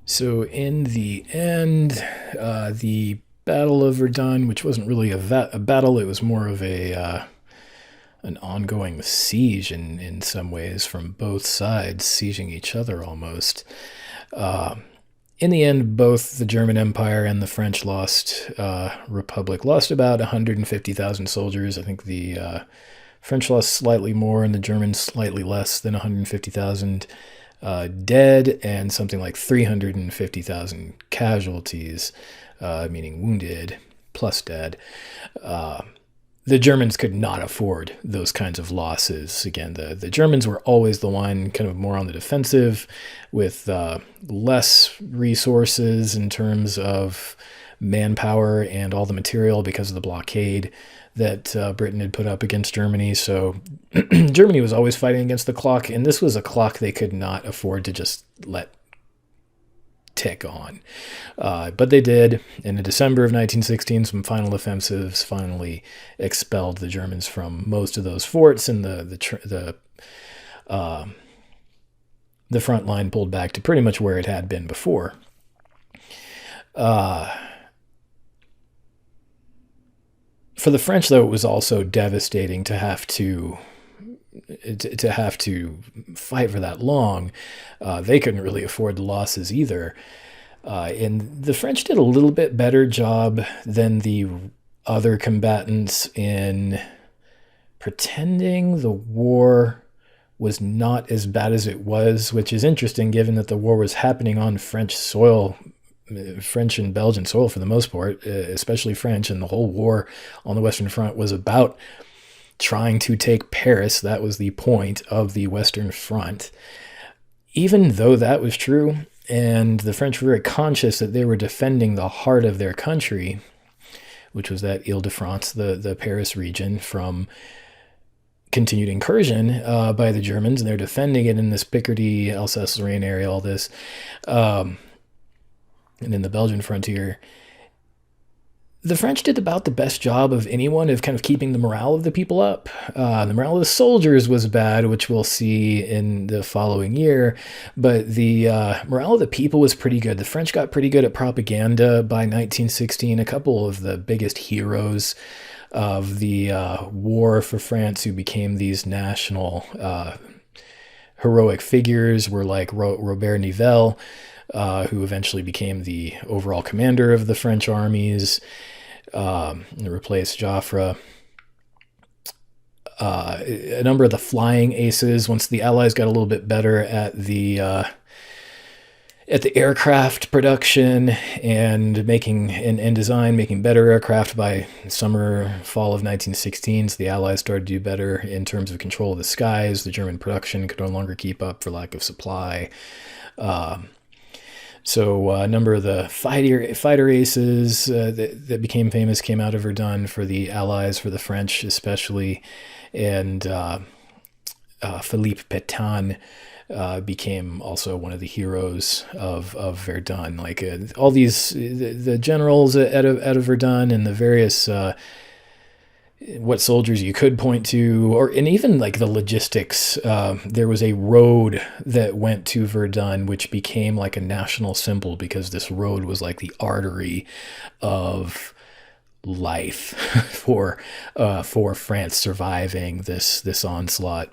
So in the end, the Battle of Verdun, which wasn't really a battle, it was more of a an ongoing siege in some ways from both sides, sieging each other almost. Uh, in the end, both the German Empire and the French Republic lost about 150,000 soldiers. I think the French lost slightly more and the Germans slightly less than 150,000 dead and something like 350,000 casualties, meaning wounded plus dead. Uh, the Germans could not afford those kinds of losses. Again, the Germans were always the one kind of more on the defensive with less resources in terms of manpower and all the material because of the blockade that Britain had put up against Germany. So Germany was always fighting against the clock, and this was a clock they could not afford to just let tick on. But they did. In December of 1916, some final offensives finally expelled the Germans from most of those forts, and the front line pulled back to pretty much where it had been before. For the French, though, it was also devastating to have to fight for that long. They couldn't really afford the losses either. And the French did a little bit better job than the other combatants in pretending the war was not as bad as it was, which is interesting given that the war was happening on French soil, French and Belgian soil for the most part, especially French, and the whole war on the Western Front was about trying to take Paris. That was the point of the Western Front. Even though that was true, and the French were very conscious that they were defending the heart of their country, which was that Ile-de-France, the Paris region, from continued incursion by the Germans, and they're defending it in this Picardy, Alsace-Lorraine area, all this, and in the Belgian frontier. The French did about the best job of anyone of kind of keeping the morale of the people up. The morale of the soldiers was bad, which we'll see in the following year, but the morale of the people was pretty good. The French got pretty good at propaganda by 1916. A couple of the biggest heroes of the war for France who became these national heroic figures were like Robert Nivelle, who eventually became the overall commander of the French armies, replaced Joffre. A number of the flying aces, once the Allies got a little bit better at the aircraft production and making better aircraft by fall of 1916, so the Allies started to do better in terms of control of the skies. The German production could no longer keep up for lack of supply. So a number of the fighter aces that became famous came out of Verdun for the Allies, for the French especially, and Philippe Pétain became also one of the heroes of Verdun. Like all these, the generals out of Verdun and the various what soldiers you could point to, and even like the logistics. There was a road that went to Verdun, which became like a national symbol because this road was like the artery of life for France surviving this onslaught,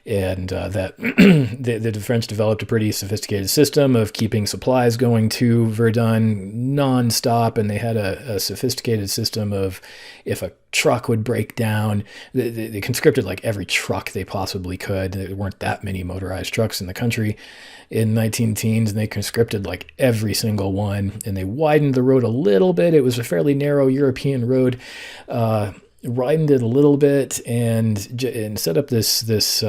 and that the French developed a pretty sophisticated system of keeping supplies going to Verdun nonstop, and they had a sophisticated system of if a truck would break down, they conscripted like every truck they possibly could. There weren't that many motorized trucks in the country in 19 teens, and they conscripted like every single one, and they widened the road a little bit. It was a fairly narrow European road, widened it a little bit, and set up this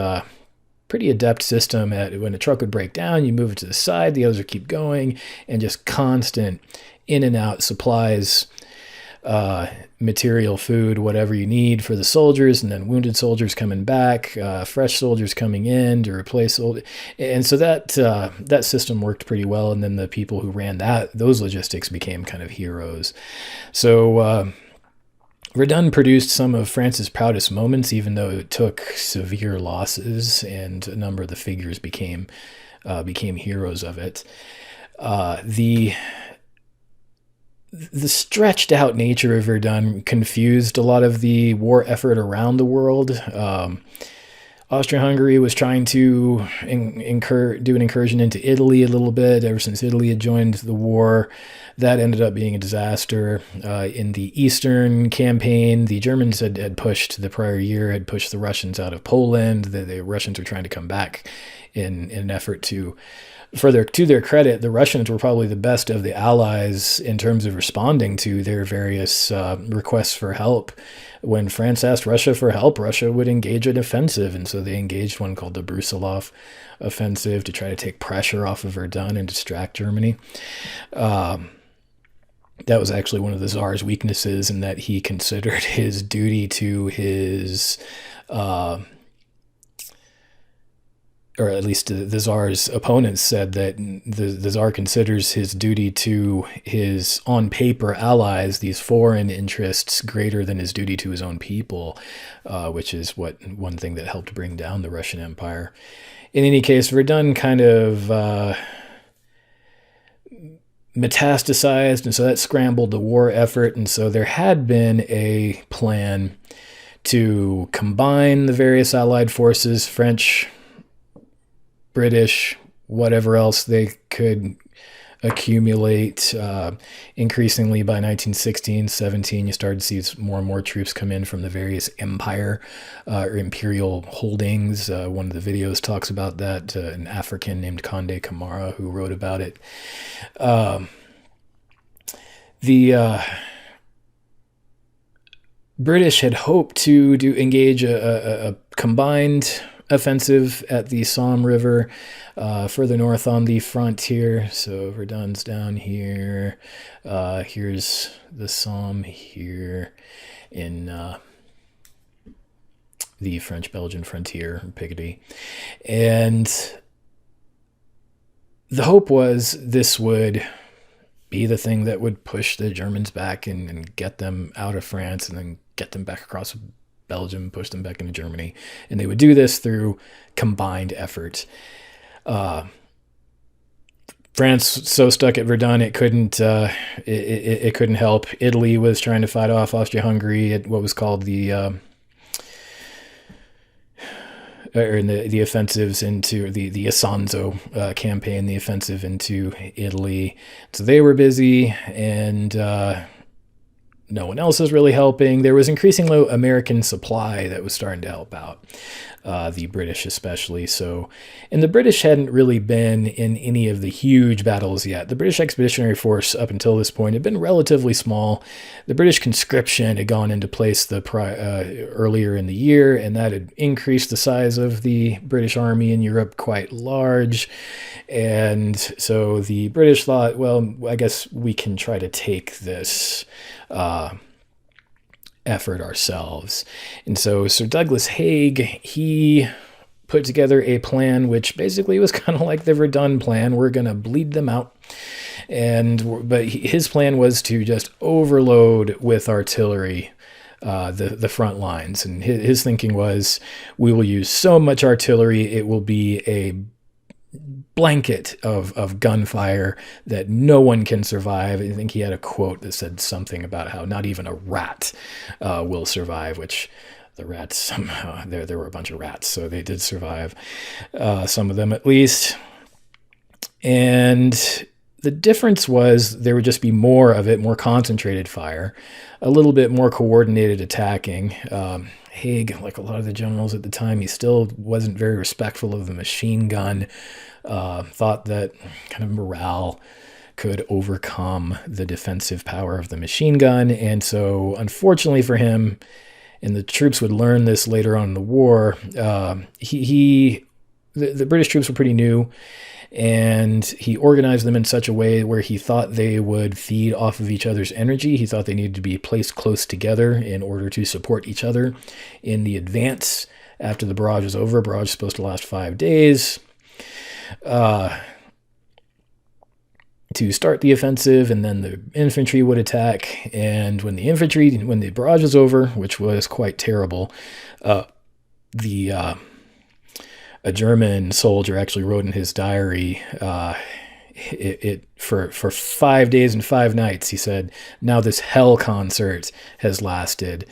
pretty adept system at when a truck would break down, you move it to the side, the others would keep going, and just constant in and out supplies, material, food, whatever you need for the soldiers, and then wounded soldiers coming back, fresh soldiers coming in to replace old. And so that system worked pretty well, and then the people who ran those logistics became kind of heroes. So Verdun produced some of France's proudest moments, even though it took severe losses, and a number of the figures became heroes of it. The stretched out nature of Verdun confused a lot of the war effort around the world. Austria-Hungary was trying to do an incursion into Italy a little bit ever since Italy had joined the war. That ended up being a disaster. In the Eastern campaign, the Germans had pushed the prior year, had pushed the Russians out of Poland. The Russians were trying to come back in an effort to further, to their credit, the Russians were probably the best of the allies in terms of responding to their various requests for help. When France asked Russia for help, Russia would engage an offensive, and so they engaged one called the Brusilov offensive to try to take pressure off of Verdun and distract Germany. That was actually one of the Tsar's weaknesses, in that he considered his duty to his or at least the Tsar's opponents said that the Tsar considers his duty to his, on paper, allies, these foreign interests, greater than his duty to his own people, which is one thing that helped bring down the Russian Empire. In any case, Verdun kind of metastasized, and so that scrambled the war effort, and so there had been a plan to combine the various allied forces, French, British, whatever else they could accumulate. Increasingly by 1916-17, you started to see more and more troops come in from the various empire or imperial holdings. One of the videos talks about that, an African named Conde Camara who wrote about it. The British had hoped to engage a combined offensive at the Somme River, further north on the frontier. So Verdun's down here. Here's the Somme here in the French-Belgian frontier, Picardy. And the hope was this would be the thing that would push the Germans back and get them out of France, and then get them back across Belgium, push them back into Germany. And they would do this through combined effort. France so stuck at Verdun it couldn't it couldn't help. Italy was trying to fight off Austria-Hungary at what was called the offensives into the Isonzo campaign, the offensive into Italy. So they were busy, and no one else was really helping. There was increasing low American supply that was starting to help out, the British especially. So, and the British hadn't really been in any of the huge battles yet. The British Expeditionary Force up until this point had been relatively small. The British conscription had gone into place earlier in the year, and that had increased the size of the British Army in Europe quite large. And so the British thought, well, I guess we can try to take this effort ourselves. And so Sir Douglas Haig, he put together a plan which basically was kind of like the Verdun plan. We're going to bleed them out. But his plan was to just overload with artillery the front lines. And his thinking was, we will use so much artillery, it will be a blanket of gunfire that no one can survive. I think he had a quote that said something about how not even a rat will survive, which the rats somehow, there were a bunch of rats, so they did survive, some of them at least. And the difference was there would just be more of it, more concentrated fire, a little bit more coordinated attacking. Haig, like a lot of the generals at the time, he still wasn't very respectful of the machine gun, thought that kind of morale could overcome the defensive power of the machine gun. And so, unfortunately for him, and the troops would learn this later on in the war, the British troops were pretty new, and he organized them in such a way where he thought they would feed off of each other's energy. He thought they needed to be placed close together in order to support each other in the advance after the barrage was over. Barrage is supposed to last 5 days. To start the offensive, and then the infantry would attack. And when the barrage was over, which was quite terrible, a German soldier actually wrote in his diary, it for 5 days and 5 nights. He said, now this hell concert has lasted.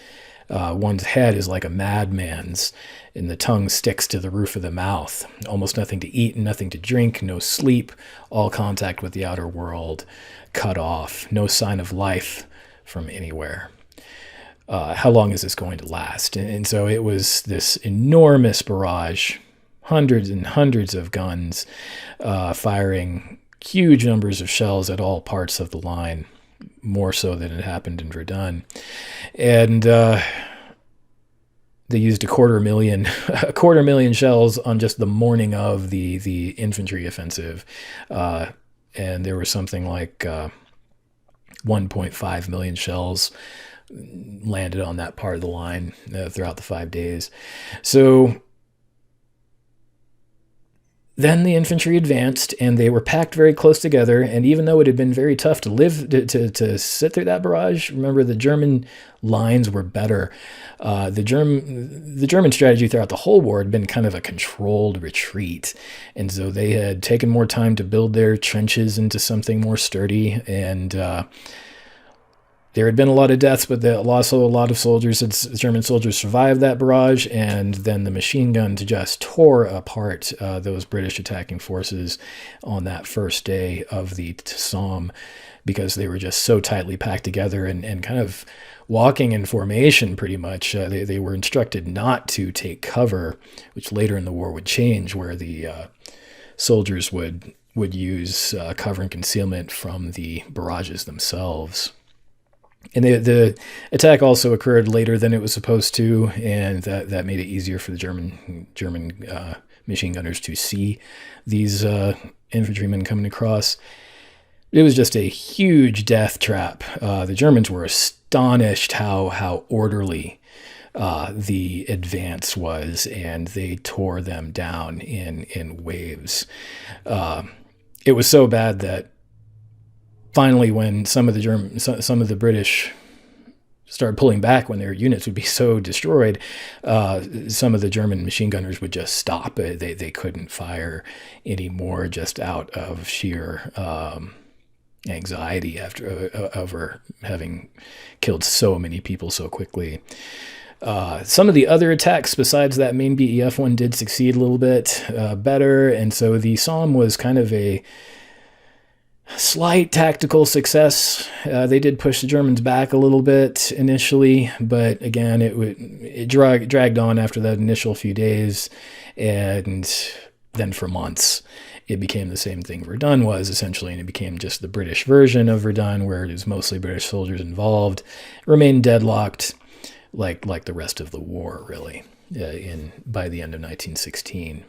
One's head is like a madman's, and the tongue sticks to the roof of the mouth. Almost nothing to eat and nothing to drink, no sleep, all contact with the outer world cut off, no sign of life from anywhere. How long is this going to last? And so it was this enormous barrage, hundreds and hundreds of guns firing huge numbers of shells at all parts of the line, more so than it happened in Verdun. And they used a quarter million shells on just the morning of the infantry offensive. And there was something like 1.5 million shells landed on that part of the line throughout the 5 days. So then the infantry advanced, and they were packed very close together. And even though it had been very tough to to sit through that barrage, remember the German lines were better. The German strategy throughout the whole war had been kind of a controlled retreat, and so they had taken more time to build their trenches into something more sturdy. And there had been a lot of deaths, but also a lot of soldiers, German soldiers, survived that barrage, and then the machine guns just tore apart those British attacking forces on that first day of the Somme, because they were just so tightly packed together and kind of walking in formation pretty much. They were instructed not to take cover, which later in the war would change, where the soldiers would use cover and concealment from the barrages themselves. And the attack also occurred later than it was supposed to, and that made it easier for the German machine gunners to see these infantrymen coming across. It was just a huge death trap. The Germans were astonished how orderly the advance was, and they tore them down in waves. It was so bad that finally, when some of the British started pulling back, when their units would be so destroyed, some of the German machine gunners would just stop. They couldn't fire anymore, just out of sheer anxiety over having killed so many people so quickly. Some of the other attacks besides that main BEF one did succeed a little bit better, and so the Somme was kind of a slight tactical success. They did push the Germans back a little bit initially, but again, it dragged on after that initial few days, and then for months it became the same thing Verdun was, essentially, and it became just the British version of Verdun, where it was mostly British soldiers involved, remained deadlocked like the rest of the war, really, by the end of 1916.